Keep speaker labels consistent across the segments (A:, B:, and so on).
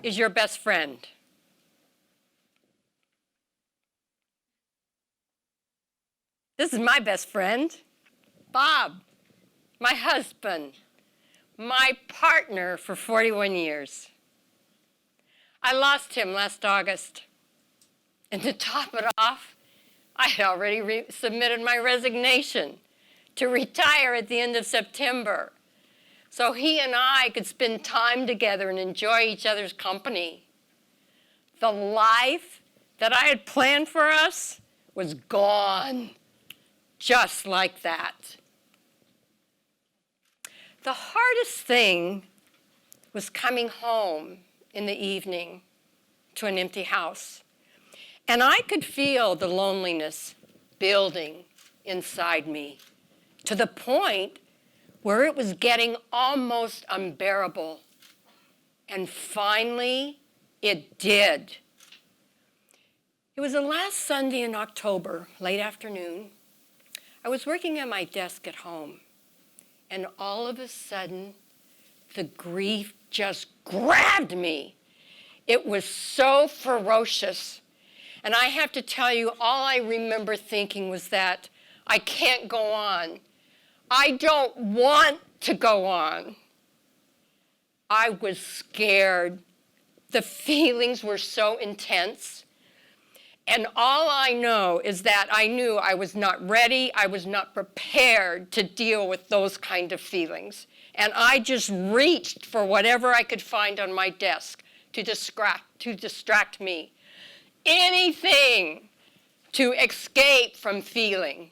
A: is your best friend? This is my best friend, Bob, my husband, my partner for 41 years. I lost him last August. And to top it off, I had already submitted my resignation to retire at the end of September. So he and I could spend time together and enjoy each other's company. The life that I had planned for us was gone, just like that. The hardest thing was coming home in the evening to an empty house. And I could feel the loneliness building inside me to the point where it was getting almost unbearable. And finally, it did. It was the last Sunday in October, late afternoon. I was working at my desk at home, and all of a sudden, the grief just grabbed me. It was so ferocious. And I have to tell you, all I remember thinking was that I can't go on. I don't want to go on. I was scared. The feelings were so intense. And all I know is that I knew I was not ready, I was not prepared to deal with those kind of feelings. And I just reached for whatever I could find on my desk to distract me. Anything to escape from feeling.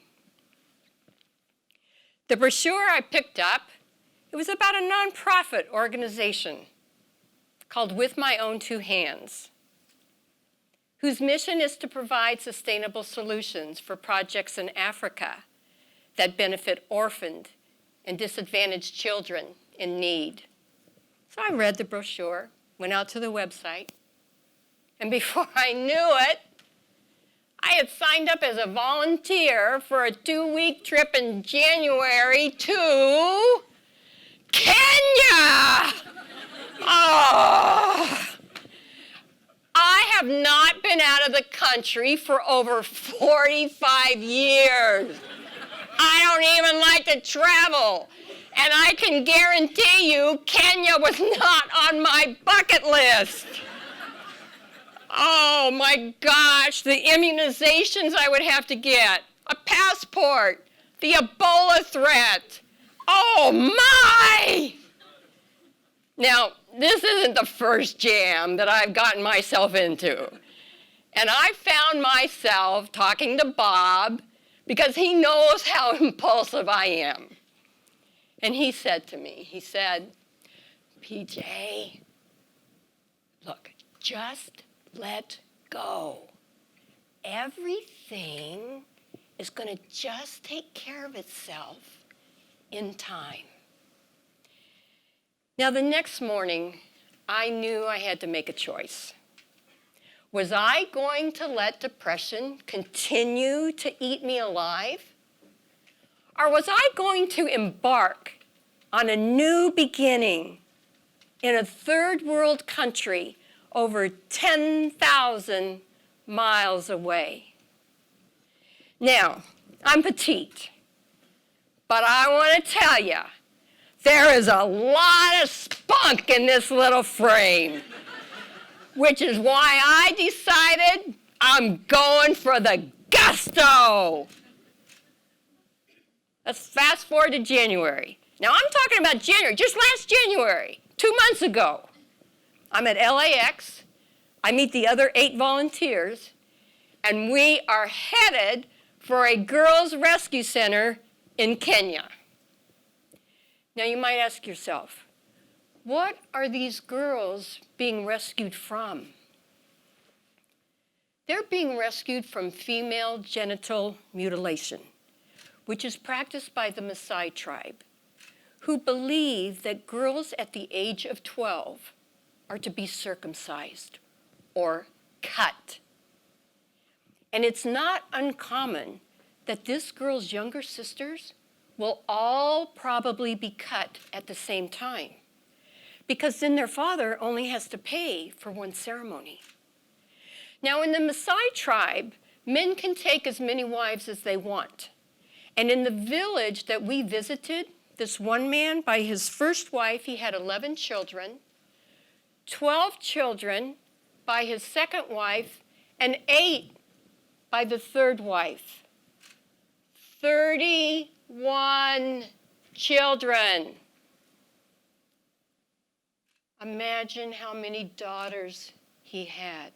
A: The brochure I picked up, it was about a nonprofit organization called With My Own Two Hands, whose mission is to provide sustainable solutions for projects in Africa that benefit orphaned and disadvantaged children in need. So I read the brochure, went out to the website, and before I knew it, I had signed up as a volunteer for a 2-week trip in January to Kenya. Oh. I have not been out of the country for over 45 years. I don't even like to travel. And I can guarantee you Kenya was not on my bucket list. Oh my gosh, the immunizations I would have to get, a passport, the Ebola threat. Oh my! Now, this isn't the first jam that I've gotten myself into. And I found myself talking to Bob because he knows how impulsive I am. And he said to me, he said, PJ, look, just let go. Everything is going to just take care of itself in time. Now, the next morning, I knew I had to make a choice. Was I going to let depression continue to eat me alive? Or was I going to embark on a new beginning in a third world country over 10,000 miles away? Now, I'm petite, but I want to tell you, there is a lot of spunk in this little frame, which is why I decided I'm going for the gusto. Let's fast forward to January. Now, I'm talking about January, just last January, 2 months ago. I'm at LAX. I meet the other 8 volunteers, and we are headed for a girls' rescue center in Kenya. Now, you might ask yourself, what are these girls being rescued from? They're being rescued from female genital mutilation, which is practiced by the Maasai tribe, who believe that girls at the age of 12 are to be circumcised or cut. And it's not uncommon that this girl's younger sisters will all probably be cut at the same time, because then their father only has to pay for one ceremony. Now, in the Maasai tribe, men can take as many wives as they want. And in the village that we visited, this one man, by his first wife, he had 11 children, 12 children by his second wife, and 8 by the third wife. 31 children. Imagine how many daughters he had.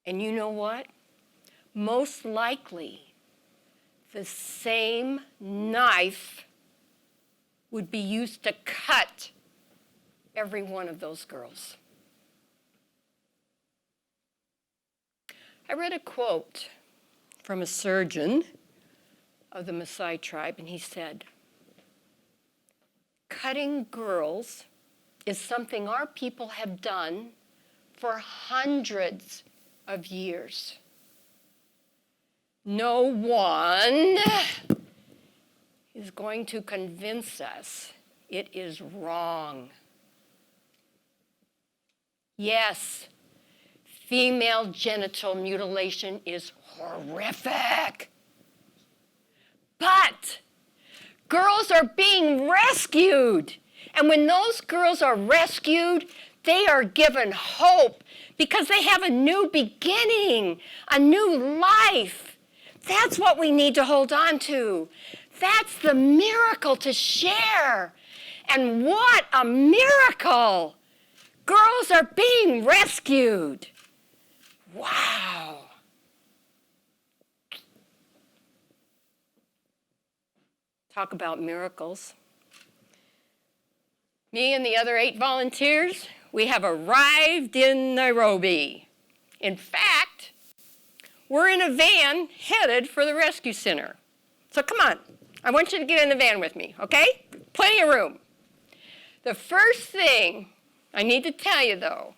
A: And you know what? Most likely, the same knife would be used to cut every one of those girls. I read a quote from a surgeon of the Maasai tribe, and he said, "Cutting girls is something our people have done for hundreds of years. No one is going to convince us it is wrong. Yes, female genital mutilation is horrific. But girls are being rescued. And when those girls are rescued, they are given hope because they have a new beginning, a new life. That's what we need to hold on to. That's the miracle to share. And what a miracle! Girls are being rescued. Wow. Talk about miracles. Me and the other 8 volunteers, we have arrived in Nairobi. In fact, we're in a van headed for the rescue center. So come on, I want you to get in the van with me, okay? Plenty of room. The first thing I need to tell you, though,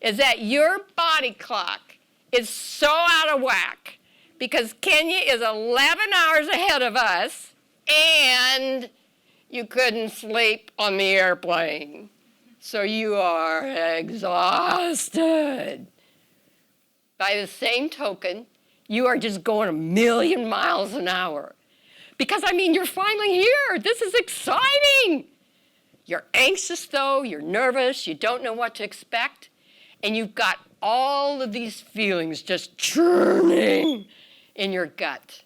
A: is that your body clock is so out of whack because Kenya is 11 hours ahead of us and you couldn't sleep on the airplane. So you are exhausted. By the same token, you are just going 1,000,000 miles an hour. Because, I mean, you're finally here. This is exciting. You're anxious, though. You're nervous. You don't know what to expect. And you've got all of these feelings just churning in your gut.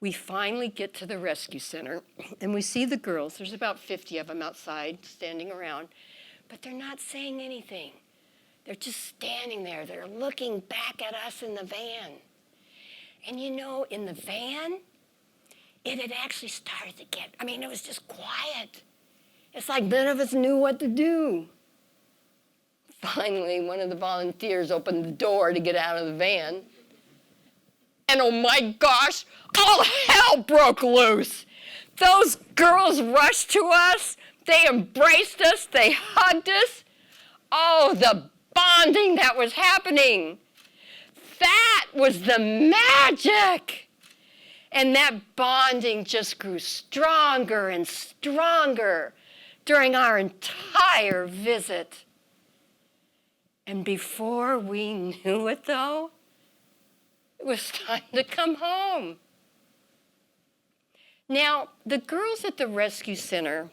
A: We finally get to the rescue center, and we see the girls. There's about 50 of them outside standing around, but they're not saying anything. They're just standing there. They're looking back at us in the van. And you know, in the van, it had actually started to get, it was just quiet. It's like none of us knew what to do. Finally, one of the volunteers opened the door to get out of the van. And oh my gosh, all hell broke loose. Those girls rushed to us. They embraced us. They hugged us. Oh, the bonding that was happening. That was the magic. And that bonding just grew stronger and stronger during our entire visit. And before we knew it, though, it was time to come home. Now, the girls at the rescue center,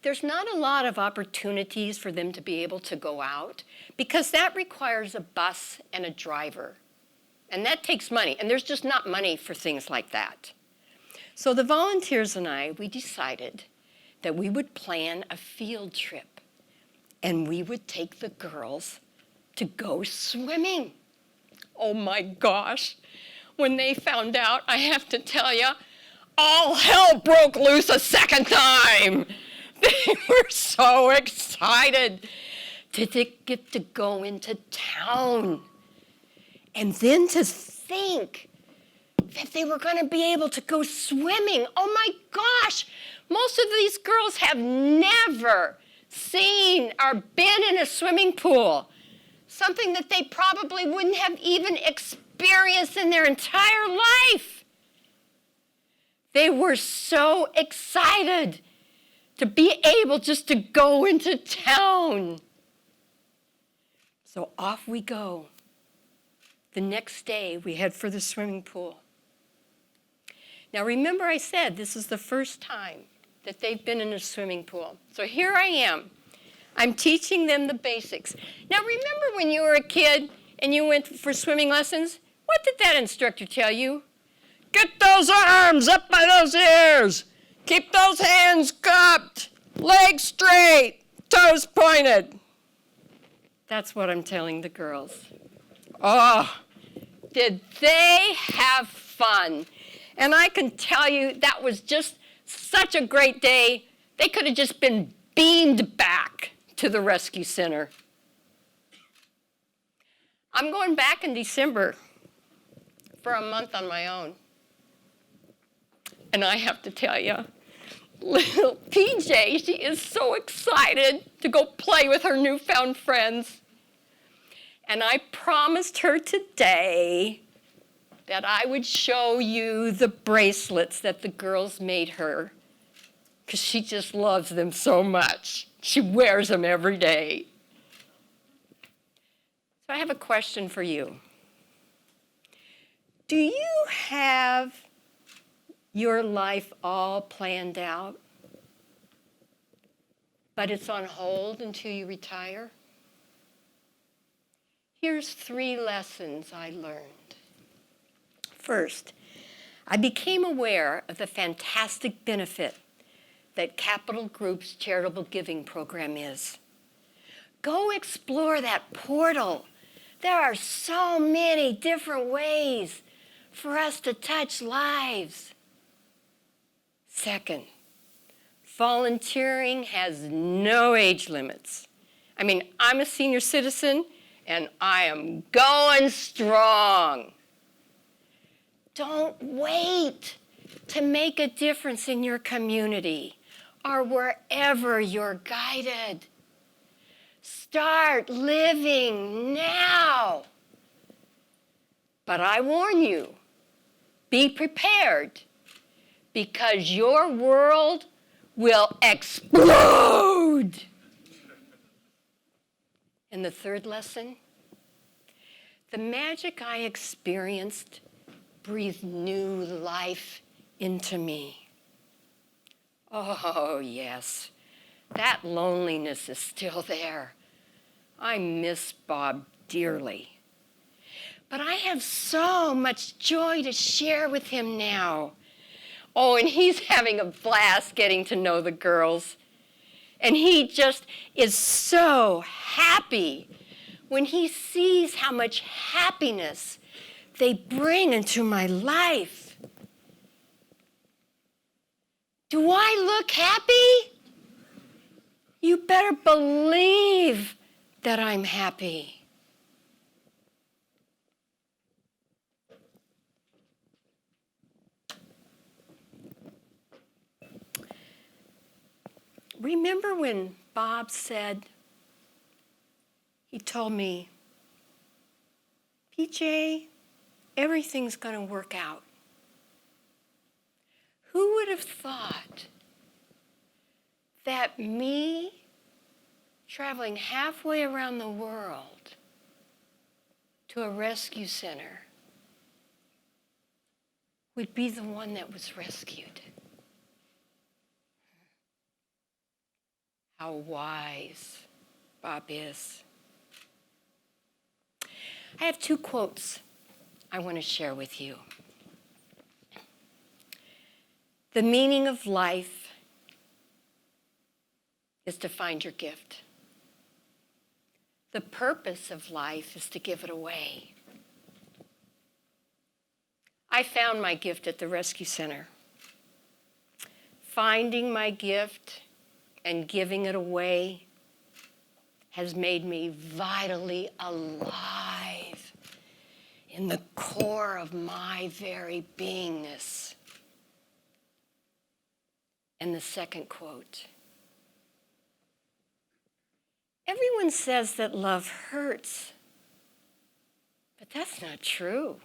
A: there's not a lot of opportunities for them to be able to go out because that requires a bus and a driver. And that takes money, and there's just not money for things like that. So the volunteers and I, we decided that we would plan a field trip, and we would take the girls to go swimming. Oh my gosh, when they found out, I have to tell you, all hell broke loose a second time. They were so excited to get to go into town. And then to think that they were going to be able to go swimming. Oh my gosh, most of these girls have never seen or been in a swimming pool. Something that they probably wouldn't have even experienced in their entire life. They were so excited to be able just to go into town. So off we go. The next day, we head for the swimming pool. Now remember I said this is the first time that they've been in a swimming pool. So here I am. I'm teaching them the basics. Now remember when you were a kid and you went for swimming lessons? What did that instructor tell you? Get those arms up by those ears. Keep those hands cupped. Legs straight. Toes pointed. That's what I'm telling the girls. Oh, did they have fun? And I can tell you that was just such a great day. They could have just been beamed back to the rescue center. I'm going back in December for a month on my own. And I have to tell you, little PJ, she is so excited to go play with her newfound friends. And I promised her today that I would show you the bracelets that the girls made her, because she just loves them so much. She wears them every day. So I have a question for you. Do you have your life all planned out, but it's on hold until you retire? Here's 3 lessons I learned. First, I became aware of the fantastic benefit that Capital Group's charitable giving program is. Go explore that portal. There are so many different ways for us to touch lives. Second, volunteering has no age limits. I mean, I'm a senior citizen and I am going strong. Don't wait to make a difference in your community or wherever you're guided. Start living now. But I warn you, be prepared, because your world will explode. And the third lesson, the magic I experienced breathed new life into me. Oh, yes, that loneliness is still there. I miss Bob dearly. But I have so much joy to share with him now. Oh, and he's having a blast getting to know the girls. And he just is so happy when he sees how much happiness they bring into my life. Do I look happy? You better believe that I'm happy. Remember when Bob said, he told me, PJ, everything's going to work out. Who would have thought that me traveling halfway around the world to a rescue center would be the one that was rescued? How wise Bob is. I have 2 quotes I want to share with you. The meaning of life is to find your gift. The purpose of life is to give it away. I found my gift at the rescue center. Finding my gift and giving it away has made me vitally alive in the core of my very beingness. And the second quote. Everyone says that love hurts, but that's not true.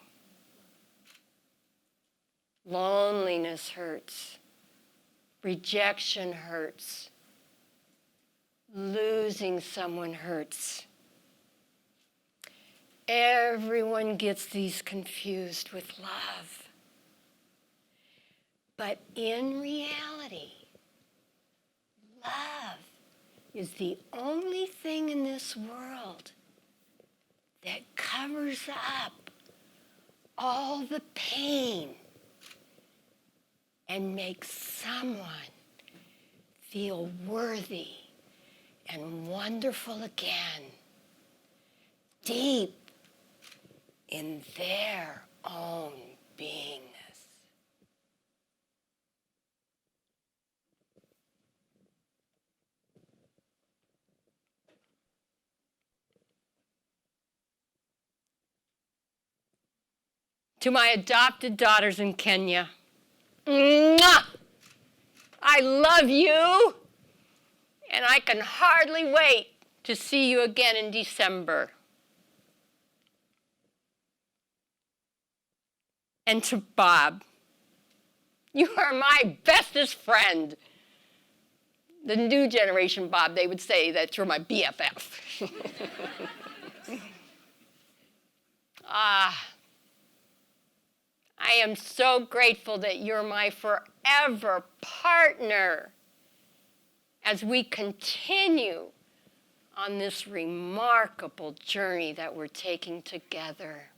A: Loneliness hurts. Rejection hurts. Losing someone hurts. Everyone gets these confused with love. But in reality, love is the only thing in this world that covers up all the pain and makes someone feel worthy and wonderful again, deep in their own beingness. To my adopted daughters in Kenya, mwah! I love you, and I can hardly wait to see you again in December. And to Bob, you are my bestest friend. The new generation Bob, they would say that you're my BFF. I am so grateful that you're my forever partner as we continue on this remarkable journey that we're taking together.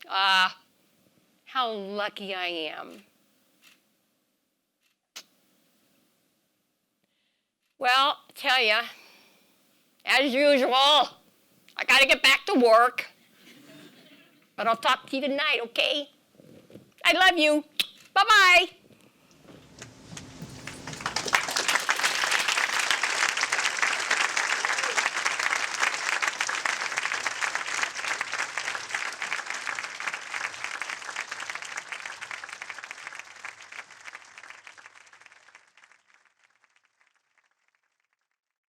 A: How lucky I am. Well, tell ya, as usual, I gotta get back to work. But I'll talk to you tonight, okay? I love you. Bye-bye.